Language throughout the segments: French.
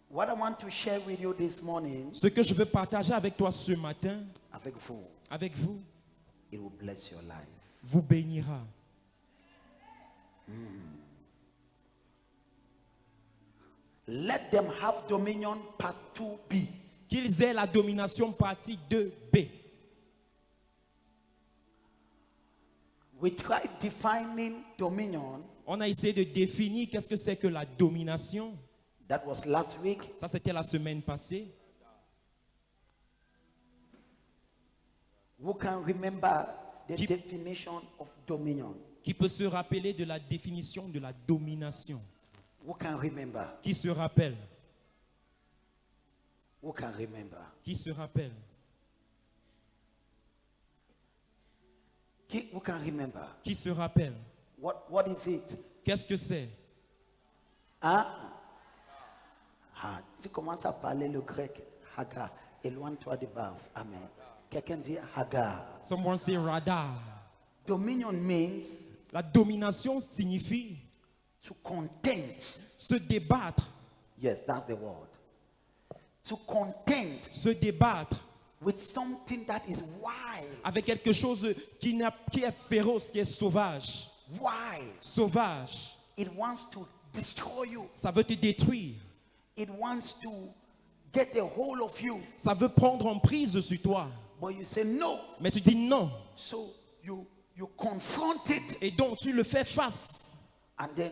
What I want to share with you this morning, Ce que je veux partager avec toi ce matin, avec vous, it will bless your life. vous bénira. Let them have dominion, part 2B. Qu'ils aient la domination partie 2B. We tried defining dominion. On a essayé de définir qu'est-ce que c'est que la domination. That was last week. Ça, c'était la semaine passée. Who can remember the definition of dominion? Qui peut se rappeler de la définition de la domination? Who can remember? Qui se rappelle? Who can remember? Qui se rappelle? Who can remember? Qui se rappelle? What is it? Qu'est-ce que c'est? Hein? Ah, tu commences à parler le grec. Hagar. Éloigne-toi du bave. Amen. Quelqu'un dit Hagar. Someone say radar. Dominion means La domination signifie to contend. se débattre. Yes, that's the word. To contend Se débattre with something that is wild. avec quelque chose qui est féroce, qui est sauvage. Wild. Sauvage. It wants to destroy you. Ça veut te détruire. It wants to get a hold of you. Ça veut prendre en prise sur toi. But you say no. Mais tu dis non. So you confront it. Et donc tu le fais face. And then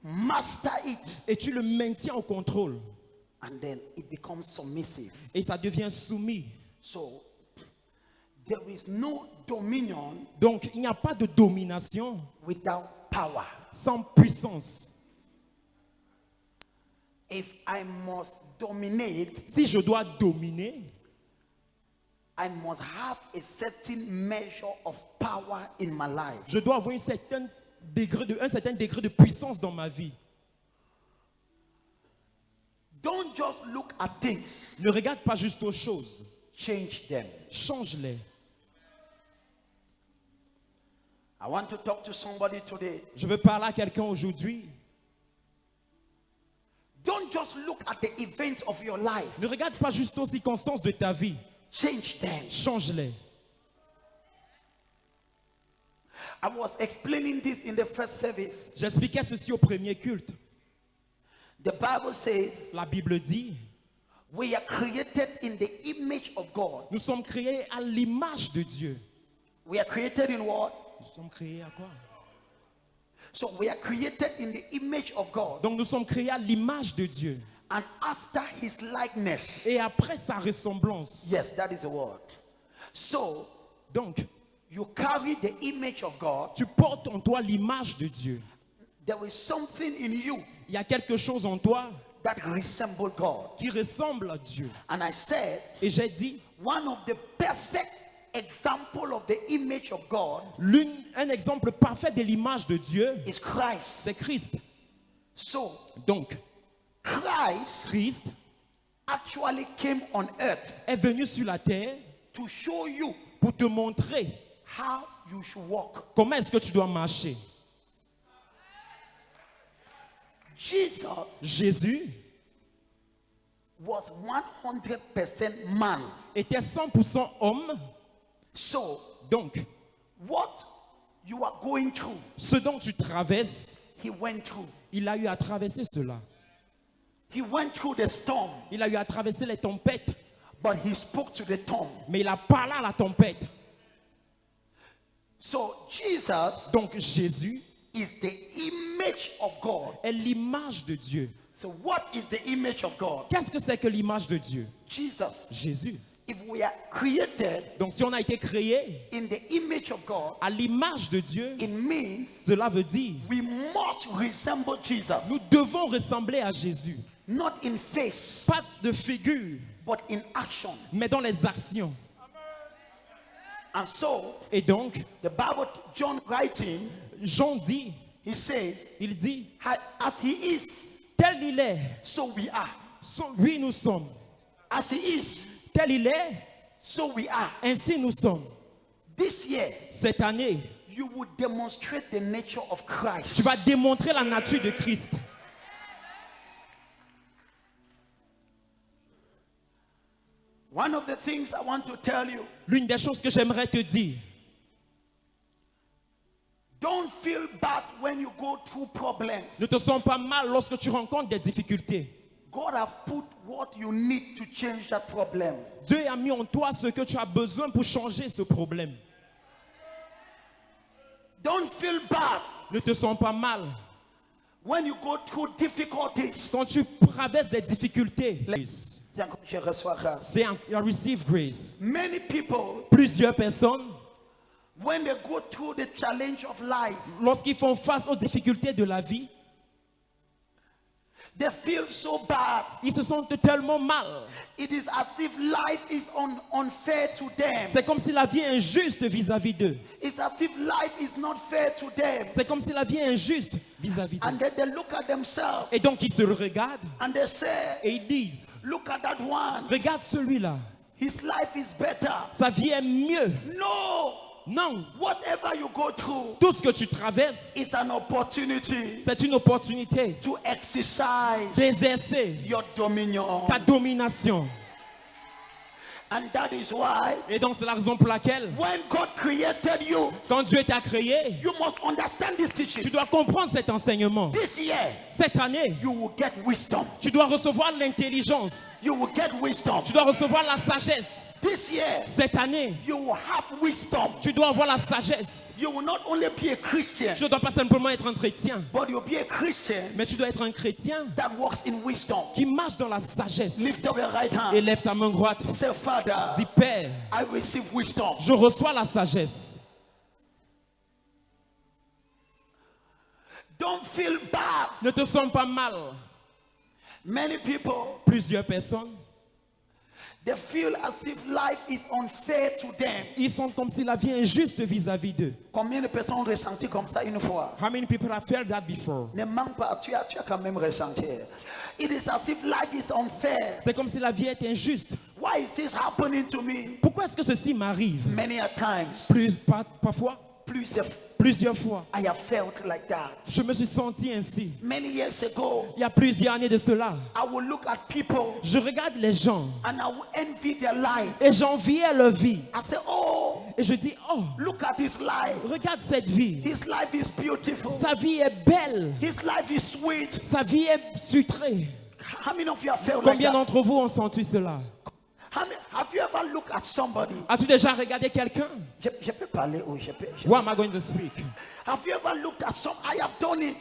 you master it. Et tu le maintiens au contrôle. And then it becomes submissive. Et ça devient soumis. So there is no dominion Donc il n'y a pas de domination without power. sans puissance. If I must dominate, Si je dois dominer, I must have a certain measure of power in my life. je dois avoir un certain degré de puissance dans ma vie. Don't just look at things, Ne regarde pas juste aux choses. change them. Change-les. I want to talk to somebody today. Je veux parler à quelqu'un aujourd'hui. Don't just look at the events of your life, Ne regarde pas juste aux circonstances de ta vie. change them. Change-les. I was explaining this in the first service. J'expliquais ceci au premier culte. The Bible says La Bible dit, we are created in the image of God. nous sommes créés à l'image de Dieu. We are created in what? Nous sommes créés à quoi? So we are created in the image of God. Donc nous sommes créés à l'image de Dieu. And after his likeness. Et après sa ressemblance. Yes, that is the word. So, Donc, you carry the image of God. tu portes en toi l'image de Dieu. There is something in you Il y a quelque chose en toi that resembles God. qui ressemble à Dieu. And I said, Et j'ai dit, one of the perfect example of the image of God un exemple parfait de l'image de Dieu, is Christ. c'est Christ. So, Donc, Christ actually came on earth est venu sur la terre to show you pour te montrer how you should walk. comment est-ce que tu dois marcher. Jésus was 100% man. était 100% homme. So, donc, what you are going through, ce dont tu traverses, he went through. Il a eu à traverser cela. He went through the storm. Il a eu à traverser les tempêtes. But he spoke to the storm. Mais il a parlé à la tempête. So, Jesus, donc Jésus, is the image of God. Est l'image de Dieu. So what is the image of God? Qu'est-ce que c'est que l'image de Dieu? Jesus. Jésus. If we are created, donc si on a été créé in the image of God, à l'image de Dieu, it means cela veut dire we must resemble Jesus. Nous devons ressembler à Jésus. Not in face, pas de figure, but in action. Mais dans les actions. And so, et donc, the Bible, John writing, Jean dit, il dit, as he is, tel il est, so we are. Oui, nous sommes. As he is, tel il est, so we are. Ainsi nous sommes. This year, cette année, you will demonstrate the nature of Christ. Tu vas démontrer la nature de Christ. One of the things I want to tell you, L'une des choses que j'aimerais te dire, don't feel bad when you go through problems. ne te sens pas mal lorsque tu rencontres des difficultés. God has put what you need to change that problem. Dieu a mis en toi ce que tu as besoin pour changer ce problème. Don't feel bad Ne te sens pas mal when you go through difficulties. quand tu traverses des difficultés. Tiens, je reçois grâce. C'est un receive grace. Many people, Plusieurs personnes, when they go through the challenge of life, lorsqu'ils font face aux difficultés de la vie, they feel so bad. ils se sentent tellement mal. It is as if life is unfair to them. C'est comme si la vie est injuste vis-à-vis d'eux. It's as if life is not fair to them. C'est comme si la vie est injuste vis-à-vis d'eux. And then they look at themselves Et donc ils se regardent and they say, et ils disent, look at that one. regarde celui-là, His life is better. sa vie est mieux. No. Non, Whatever you go through tout ce que tu traverses, is an opportunity c'est une opportunité to exercise d'exercer your dominion. ta domination. And that is why Et donc c'est la raison pour laquelle, when God created you, quand Dieu t'a créé, you must understand this tu teaching. dois comprendre cet enseignement. This year, Cette année, you will get wisdom. tu dois recevoir l'intelligence. You will get wisdom. Tu dois recevoir la sagesse. This year, Cette année, you will have wisdom. tu dois avoir la sagesse. You will not only be a Christian, Tu ne dois pas simplement être un chrétien, but you'll be a Christian mais tu dois être un chrétien that walks in wisdom. qui marche dans la sagesse. Lift up your right Et hand. lève ta main droite. Say, Father, Dis, Père, I receive wisdom. je reçois la sagesse. Don't feel bad. Ne te sens pas mal. Many people, Plusieurs personnes, they feel as if life is unfair to them. ils sont comme si la vie est injuste vis-à-vis d'eux. Combien de personnes ont ressenti comme ça une fois? How many people have felt that before? Ne manque pas, tu as quand même ressenti. It is as if life is unfair. C'est comme si la vie est injuste. Why is this happening to me? Pourquoi est-ce que ceci m'arrive? Many a times, Parfois, plusieurs fois, I have felt like that. je me suis senti ainsi. Many years ago, Il y a plusieurs années de cela, I will look at people je regarde les gens and I will envy their life. et j'enviais leur vie. I say, oh, Et je dis, oh, look at his life. regarde cette vie. His life is beautiful. Sa vie est belle. His life is sweet. Sa vie est sucrée. How many of you have felt like Combien that? d'entre vous ont senti cela? Have you ever looked at somebody? As-tu déjà regardé quelqu'un? Je peux parler ou je peux. Who am I going to speak? Have you ever looked at some? I have done it.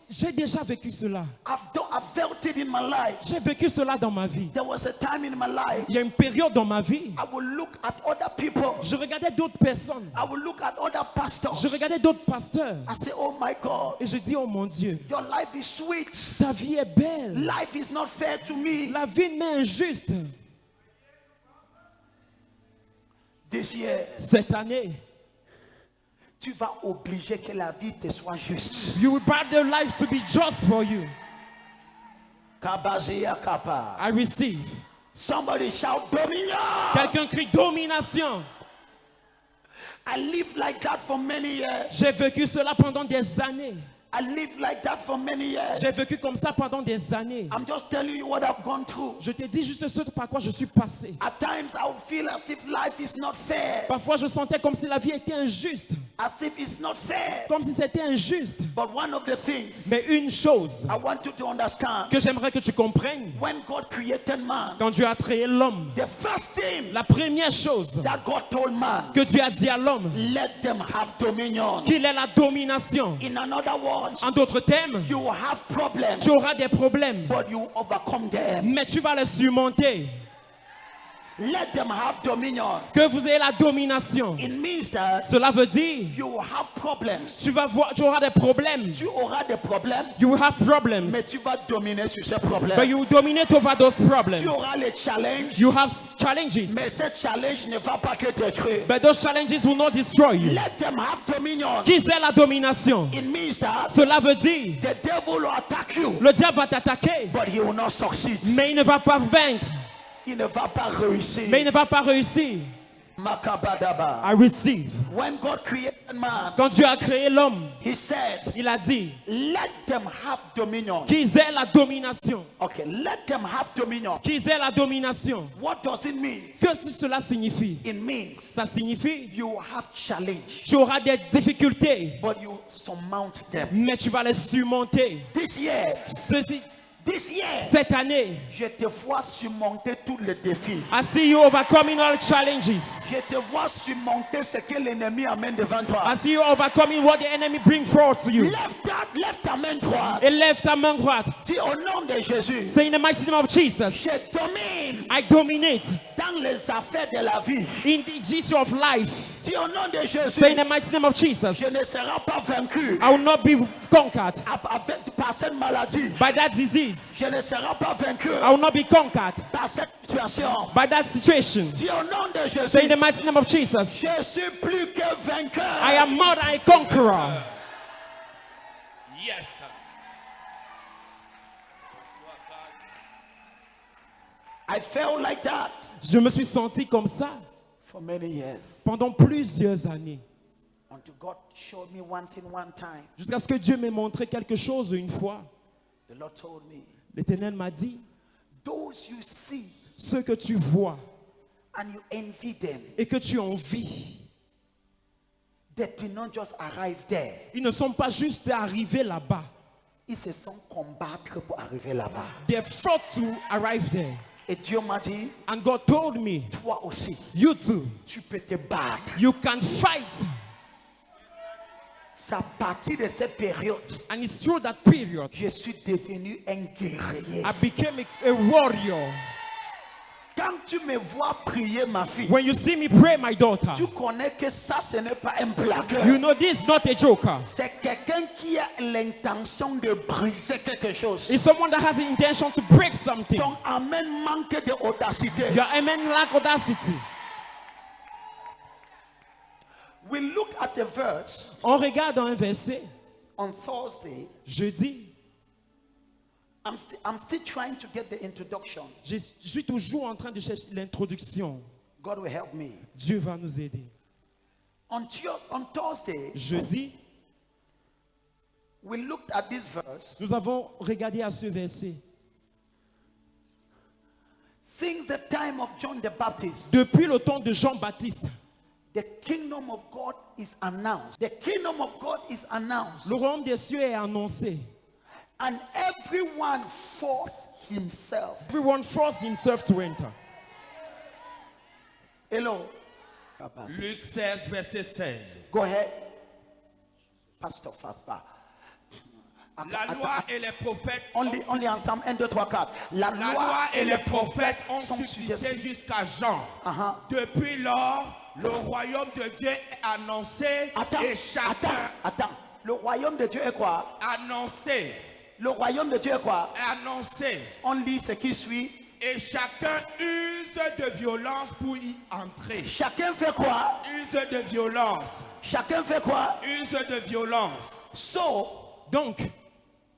J'ai déjà vécu cela. I've felt it in my life. J'ai vécu cela dans ma vie. There was a time in my life Il y a une période dans ma vie, I will look at other people. je regardais d'autres personnes. I will look at other pastors. Je regardais d'autres pasteurs. I say, oh my God, Et je dis, oh mon Dieu, your life is sweet. ta vie est belle. Life is not fair to me. La vie m'est injuste. This year, Cette année, tu vas obliger que la vie te soit juste. you will buy their lives to be just for you. Kabazia kapa. I receive. Somebody shout dominion. Quelqu'un crie domination. I lived like that for many years. J'ai vécu cela pendant des années. I lived like that for many years. J'ai vécu comme ça pendant des années. I'm just telling you what I've gone through. Je te dis juste ce par quoi je suis passé. At times I would feel as if life is not fair. Parfois je sentais comme si la vie était injuste. As if it's not fair. Comme si c'était injuste. But one of the things Mais une chose I want you to understand. que j'aimerais que tu comprennes, When God created man, quand Dieu a créé l'homme, the first thing la première chose that God told man, que Dieu a dit à l'homme, let them have dominion. qu'il est la domination. In another words, En d'autres termes, you will have problems, tu auras des problèmes, but you overcome them. mais tu vas les surmonter. Let them have dominion. Que vous ayez la domination. It means that Cela veut dire, you will have problems. tu auras des problèmes. Tu auras des problèmes, You will have mais problems, tu vas dominer sur ces but problèmes. you will dominate over those problems. Tu auras les challenges, You have mais challenges, ces challenges ne vont pas te détruire. but those challenges will not destroy you. Let them have dominion. Qui c'est la domination? It means that Cela veut dire, the devil will attack you, le diable va t'attaquer, but he will not succeed. mais il ne va pas vaincre, Il ne va pas réussir. mais il ne va pas réussir. Makabadaba. I receive. When God created man, Quand Dieu a créé l'homme, he said, il a dit let them have dominion. qu'ils aient la domination. Okay, let them have dominion. Qu'ils aient la domination. What does it mean? Qu'est-ce que cela signifie? It means Ça signifie you have challenge, tu auras des difficultés, but you surmount them. mais tu vas les surmonter. This year, this year, Cette année, je te vois surmonter tous les défis. I see you overcoming all challenges. Je te vois surmonter ce que l'ennemi amène devant toi. I see you overcoming what the enemy brings forth to you. Lève ta main droite. Et lève ta main droite. Dis au nom de Jésus, Say in the mighty name of Jesus, je domine I dominate dans les affaires de la vie. in the issue of life. Dis au nom de Jésus, Say in the mighty name of Jesus, je ne serai pas vaincu I will not be conquered par cette maladie. by that disease. Je ne serai pas vaincu I will not be conquered par cette situation. by that situation. Dis au nom de Jésus, Say in the mighty name of Jesus, je suis plus que vainqueur. I am more than a conqueror. Yes. I felt like that Je me suis senti comme ça for many years. pendant plusieurs années. Until God showed me one thing one time. Jusqu'à ce que Dieu m'ait montré quelque chose une fois. The Lord told me, L'Éternel m'a dit, those you see ceux que tu vois and you envy them, et que tu envies, they did not just arrive there. ils ne sont pas juste arrivés là-bas. Ils se sont combattre pour arriver là-bas. They fought to arrive there. Et Dieu m'a dit, And God told me, toi aussi, you too, tu peux te battre. you can fight. C'est à partir de cette période, And it's through that period, je suis devenu un guerrier. I became a warrior. Quand tu me vois prier, ma fille, When you see me pray, my daughter, tu connais que ça, ce n'est pas un blagueur. you know this is not a joker. C'est quelqu'un qui a l'intention de briser quelque chose. It's someone that has the intention to break something. Ton amen manque d'audacité. Your amen lack audacity. We look at the verse On regarde un verset, on Thursday. jeudi, I'm still trying to get the introduction. je suis toujours en train de chercher l'introduction. God will help me. Dieu va nous aider. On Thursday, Jeudi, we looked at this verse. nous avons regardé à ce verset. Since the time of John the Baptist, Depuis le temps de Jean-Baptiste, the kingdom of God is announced. The kingdom of God is announced. le royaume des cieux est annoncé. And everyone forced himself. Everyone forced himself to enter. Hello. Luc 16, verset 16. Go ahead. Pastor Faspa. La loi et les prophètes Only ensemble. 1, 2, 3, 4. La loi et les prophètes ont sont subsisté successifs. jusqu'à Jean. Depuis lors, le royaume de Dieu est annoncé et chacun Attends. Le royaume de Dieu est quoi? annoncé. Le royaume de Dieu est quoi? Annoncé. On lit ce qui suit. Et chacun use de violence pour y entrer. Chacun fait quoi? Use de violence. Chacun fait quoi? Use de violence. So, Donc,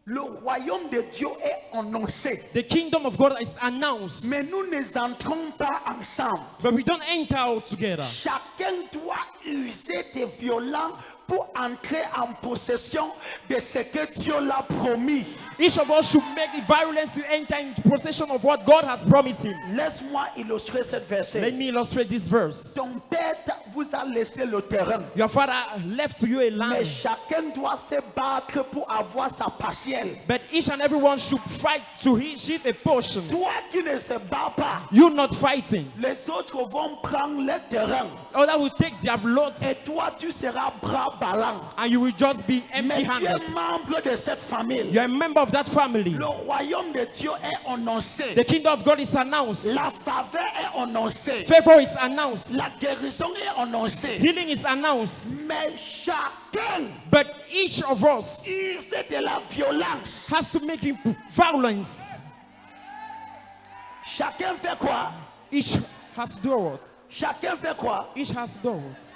le royaume de Dieu est annoncé. the kingdom of God is announced, Mais nous ne entrons pas ensemble. but we don't enter out together. Chacun doit user de violence pour entrer en possession de ce que Dieu l'a promis. Each of us should make the violence to enter into possession of what God has promised him. Laisse-moi illustrer cette Let verset. me illustrate this verse. Ton père vous a laissé le terrain. Your father left to you a Mais land, chacun doit se battre pour avoir sa partielle. but each and everyone should fight to achieve a portion. Toi qui ne se bats pas, You're not fighting. les autres vont prendre le terrain. Others will take their blood Et toi, tu seras bras ballants. and you will just be Mais tu empty-handed. es membre de cette famille. You're a member of that family. Le royaume de Dieu est annoncé. The kingdom of God is announced. La faveur est annoncée. Favor is announced. La guérison est annoncée. Healing is announced. Mais chacun But each of us use de la violence. has to make violence. Chacun fait quoi? Each has to do what? Chacun fait quoi? Each has to do what?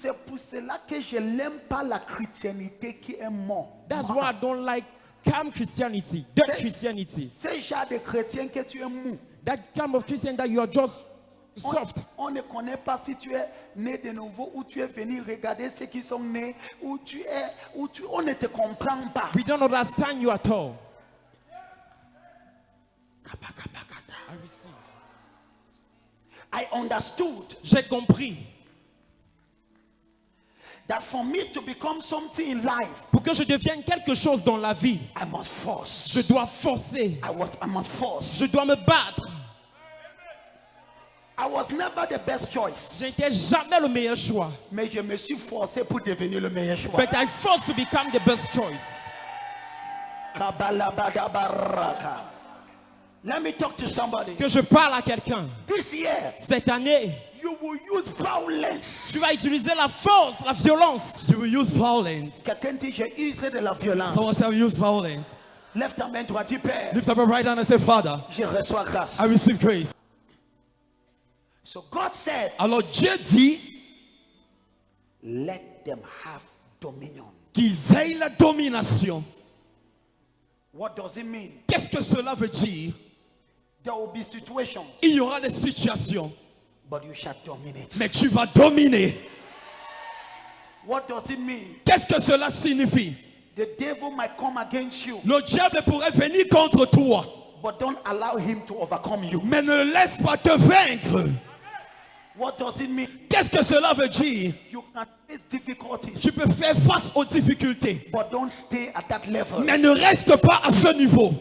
C'est pour cela que je n'aime pas la chrétienté qui est morte. That's why I don't like calm Christianity, dead Christianity. C'est genre de chrétien que tu es mou. That kind of Christian that you are just soft. On ne connaît pas si tu es né de nouveau, où tu es venu regarder ceux qui sont nés, on ne te comprend pas. We don't understand you at all. I receive. I understood J'ai compris. that for me to become something in life, Pour que je devienne quelque chose dans la vie, I must force. je dois forcer. I must force. Je dois me battre. I was never the best choice, Je n'étais jamais le meilleur choix. mais je me suis forcé pour devenir le meilleur choix. But I forced to become the best choice. Kabalabadabaraka. Let me talk to somebody. Que je parle à quelqu'un. This year, Cette année, you will use violence. tu vas utiliser la force, la violence. You will use violence. Quelqu'un dit, j'ai usé de la violence. Someone shall use violence. Lève ta main, toi, dis, Père, Lift up your right hand and say, Father, je reçois grâce. I receive grace. So God said, Alors Dieu dit let them have dominion. qu'ils aient la domination. What does it mean? Qu'est-ce que cela veut dire? There will be situations, Il y aura des situations, but you shall dominate. mais tu vas dominer. What does it mean? Qu'est-ce que cela signifie? The devil might come against you, Le diable pourrait venir contre toi, but don't allow him to overcome you. mais ne le laisse pas te vaincre. What does it mean? Qu'est-ce que cela veut dire? You can face difficulties, Tu peux faire face aux difficultés, but don't stay at that level. mais ne reste pas à ce niveau.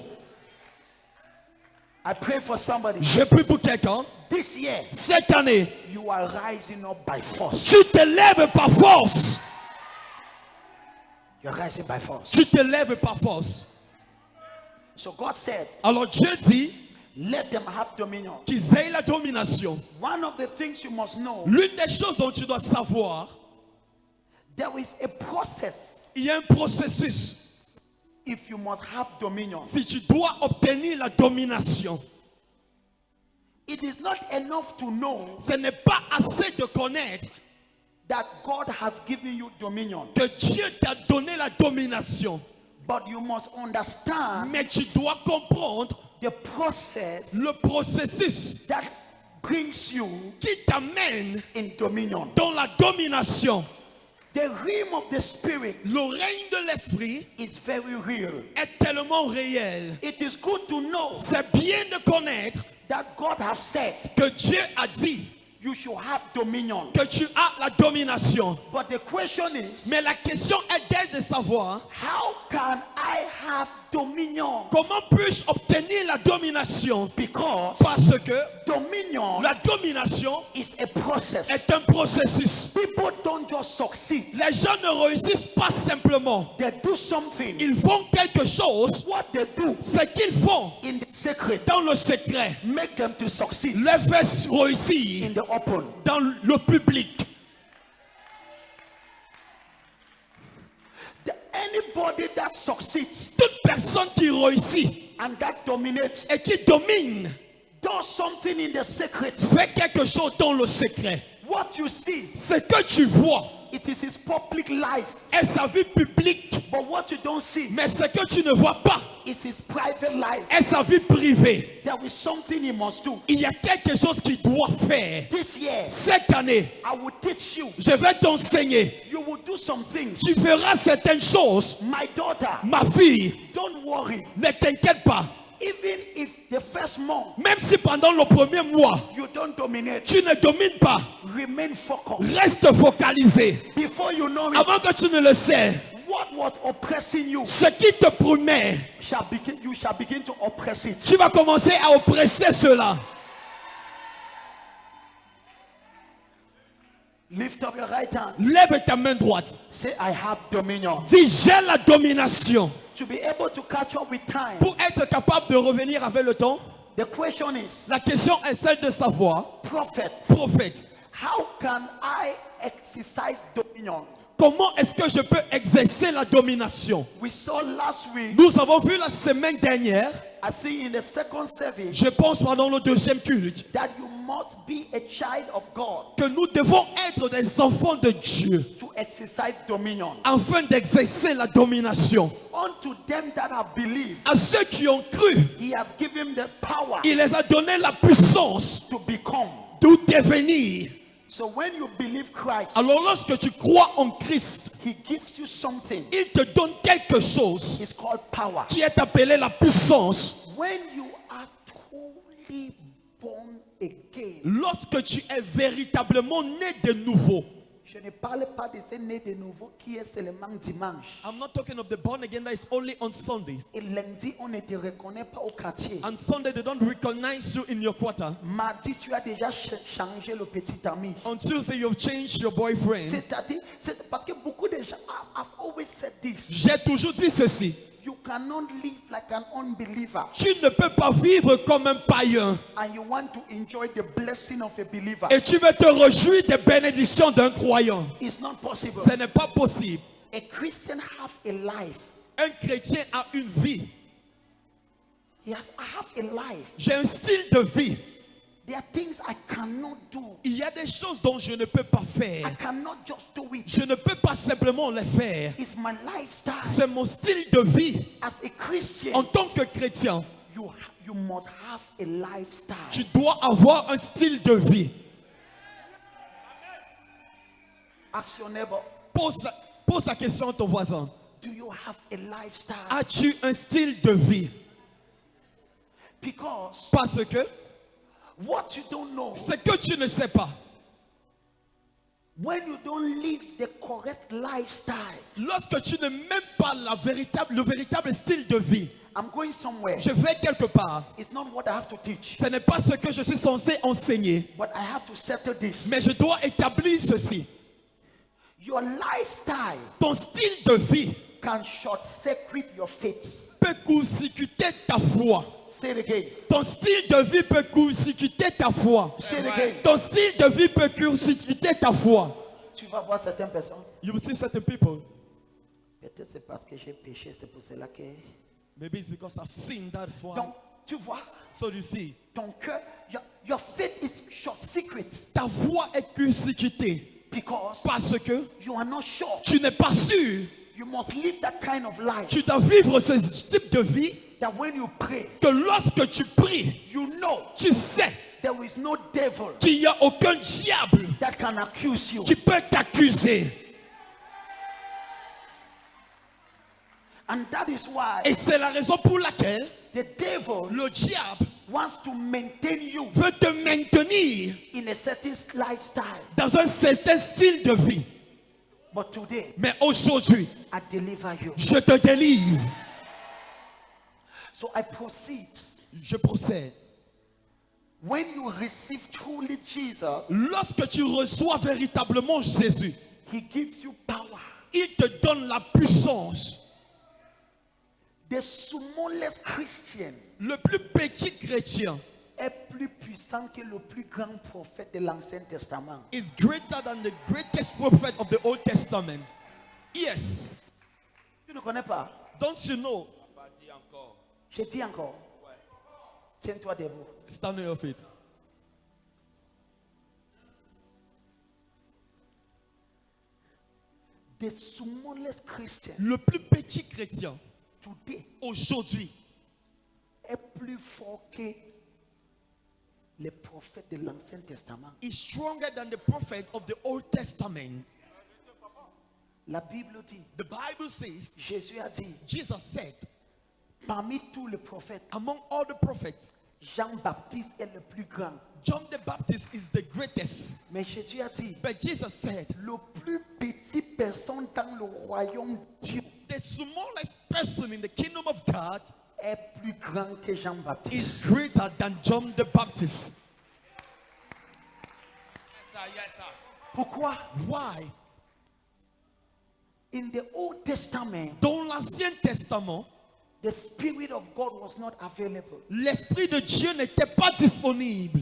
I pray for somebody. Je prie pour quelqu'un. This year, Cette année, you are rising up by force. tu te lèves par force. You're rising by force. Tu te lèves par force. So God said, Alors Dieu dit let them have dominion. qu'ils aient la domination. One of the things you must know, L'une des choses dont tu dois savoir, there is a process il y a un processus. if you must have dominion. Si tu dois obtenir la domination, It is not enough to know ce n'est pas assez de connaître that God has given you dominion, que Dieu t'a donné la domination, but you must understand mais tu dois comprendre the process le processus that brings you qui t'amène in dominion. dans la domination. The realm of the spirit Le règne de l'esprit is very real. est tellement réel. It is good to know C'est bien de connaître that God has said que Dieu a dit you should have dominion. que tu as la domination. But the question is, Mais la question est de savoir how can I have dominion? comment puis-je obtenir la domination? Because Parce que dominion la domination is a process. est un processus. People don't just succeed. Les gens ne réussissent pas simplement. They do something. Ils font quelque chose. What they do Ce qu'ils font in the secret dans le secret make them to succeed les fait réussir in the open. dans le public. Anybody that succeeds Toute personne qui réussit and that dominates et qui domine does something in the secret. fait quelque chose dans le secret. What you see, Ce que tu vois it is his public life. est sa vie publique, But what you don't see mais ce que tu ne vois pas is his private life. est sa vie privée. There is something he must do. Il y a quelque chose qu'il doit faire. This year, Cette année, I will teach you. je vais t'enseigner. You will do some things. Tu feras certaines choses. My daughter, Ma fille, don't worry. ne t'inquiète pas. Even if the first month Même si pendant le premier mois, you don't dominate, tu ne domines pas, remain focused. reste focalisé. Before you know it, Avant que tu ne le sais, what was oppressing you ce qui te promet, you shall begin to oppress it. tu vas commencer à oppresser cela. Lift up your right hand. Lève ta main droite. Say, I have dominion. Dis, j'ai la domination. To be able to catch up with time, Pour être capable de revenir avec le temps, the question is, la question est celle de savoir, prophet, prophète, how can I exercise dominion? comment est-ce que je peux exercer la domination? We saw last week, Nous avons vu la semaine dernière, I think in the second service, je pense pendant le deuxième culte, that you must be a child of God que nous devons être des enfants de Dieu to exercise dominion. afin d'exercer la domination. Unto them that have believed, À ceux qui ont cru, he has given the power il les a donné la puissance to become de devenir So when you believe Christ, Alors lorsque tu crois en Christ, he gives you something. il te donne quelque chose It's called power. qui est appelé la puissance. When you are truly born again, Lorsque tu es véritablement né de nouveau. je ne parle pas de ce né de nouveau qui est seulement dimanche. I'm not talking of the born again that is only on Sundays. Et lundi, on ne te reconnaît pas au quartier. On Sunday they don't recognize you in your quarter. Mardi, tu as déjà changé le petit ami. On Tuesday you've changed your boyfriend. C'est-à-dire, c'est parce que beaucoup de gens have always said this. J'ai toujours dit ceci. You cannot live like an unbeliever Tu ne peux pas vivre comme un païen. and you want to enjoy the blessing of a believer. Et tu veux te réjouir des bénédictions d'un croyant. It's not possible. Ce n'est pas possible. A Christian have a life. Un chrétien a une vie. I have a life. J'ai un style de vie. There are things I cannot do. Il y a des choses dont je ne peux pas faire. I cannot just do it. Je ne peux pas simplement les faire. It's my lifestyle. C'est mon style de vie. As a Christian, En tant que chrétien, you must have a lifestyle. tu dois avoir un style de vie. Ask your neighbor, Pose la question à ton voisin. do you have a lifestyle? As-tu un style de vie? Because Parce que what you don't know, ce que tu ne sais pas, when you don't live the correct lifestyle, lorsque tu ne mets pas le véritable style de vie, I'm going somewhere. je vais quelque part. It's not what I have to teach, Ce n'est pas ce que je suis censé enseigner, but I have to settle this. mais je dois établir ceci. Your lifestyle Ton style de vie can short-circuit your faith. peut court-circuiter ta foi. Say it again. Ton style de vie peut court-circuiter ta foi. Say it again. Ton style de vie peut court-circuiter ta foi. Tu vas voir certaines personnes. You will see certain people. Peut-être c'est parce que j'ai péché, c'est pour cela que. Maybe it's because I've sinned, that's why. Donc, tu vois, So you see, ton cœur, your faith is short-circuit ta foi est court-circuitée because parce que you are not sure. tu n'es pas sûr. You must live that kind of life Tu dois vivre ce type de vie that when you pray, que lorsque tu pries, you know tu sais there is no devil qu'il n'y a aucun diable that can accuse you. qui peut t'accuser. And that is why Et c'est la raison pour laquelle the devil le diable wants to maintain you veut te maintenir in a certain lifestyle. dans un certain style de vie. But today, Mais aujourd'hui, I deliver you. je te délivre. So I proceed. Je procède. When you receive truly Jesus, Lorsque tu reçois véritablement Jésus, he gives you power. il te donne la puissance. The smallest Christian Le plus petit chrétien est plus puissant que le plus grand prophète de l'Ancien Testament. is greater than the greatest prophet of the Old Testament. Yes. Tu ne connais pas? Don't you know? Je dis encore. Tiens-toi debout. Stand on your feet. The smallest Christian Le plus petit chrétien today aujourd'hui est plus fort que les prophètes de l'Ancien Testament. is stronger than the prophet of the Old Testament. La Bible dit, The Bible says, Jésus a dit, Jesus said, parmi tous les prophètes, among all the prophets, Jean-Baptiste est le plus grand. John the Baptist is the greatest. Mais Jésus a dit, But Jesus said, le plus petit personne dans le royaume de Dieu the smallest person in the kingdom of God est plus grand que Jean-Baptiste. is greater than John the Baptist. Pourquoi? Why? In the Old Testament, Dans l'Ancien Testament, the Spirit of God was not available. l'Esprit de Dieu n'était pas disponible.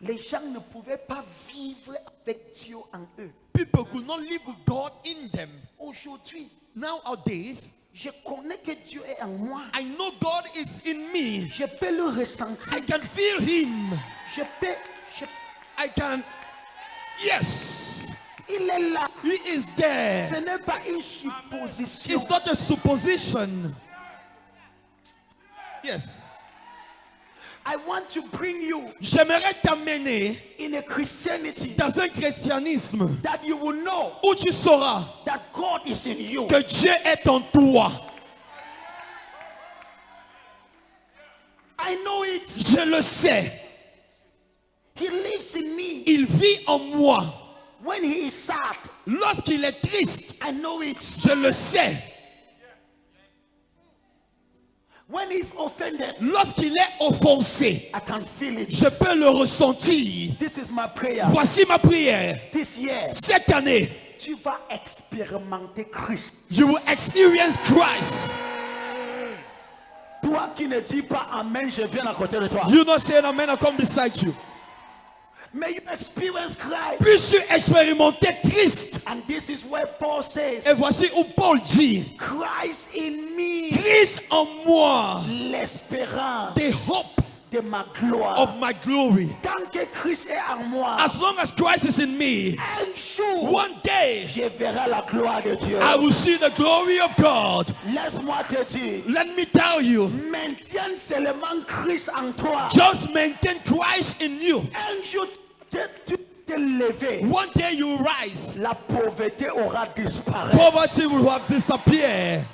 Les gens ne pouvaient pas vivre avec Dieu en eux. People could not live with God in them. Aujourd'hui, Nowadays, je connais que Dieu est en moi. I know God is in me. Je peux le ressentir. I can feel Him. I can, yes, Il est là. He is there. Ce n'est pas une supposition. It's not a supposition. Yes. I want to bring you J'aimerais t'amener in a Christianity dans un christianisme that you will know où tu sauras that God is in you. que Dieu est en toi. I know it. Je le sais. He lives in me. Il vit en moi. When he is sad, Lorsqu'il est triste, I know it. je le sais. When he's offended, Lorsqu'il est offensé, I can feel it. je peux le ressentir. This is my prayer. Voici ma prière. This year, Cette année, tu vas expérimenter Christ. you will experience Christ. Toi qui ne dis pas Amen, je viens à côté de toi. You not say amen, I come beside you. May you experience Christ. Puisses-tu expérimenter Christ. And this is where Paul says, Et voici où Paul dit, Christ in me, Christ en moi, l'espérance the hope de ma gloire. of my glory. Tant que Christ est en moi, As long as Christ is in me, un jour, one day je verrai la gloire de Dieu. I will see the glory of God. Laisse-moi te dire, Let me tell you, maintiens seulement Christ en toi. just maintain Christ in you. Un jour, tu te lever, One day you will rise. la pauvreté aura disparu. Poverty will have disappeared.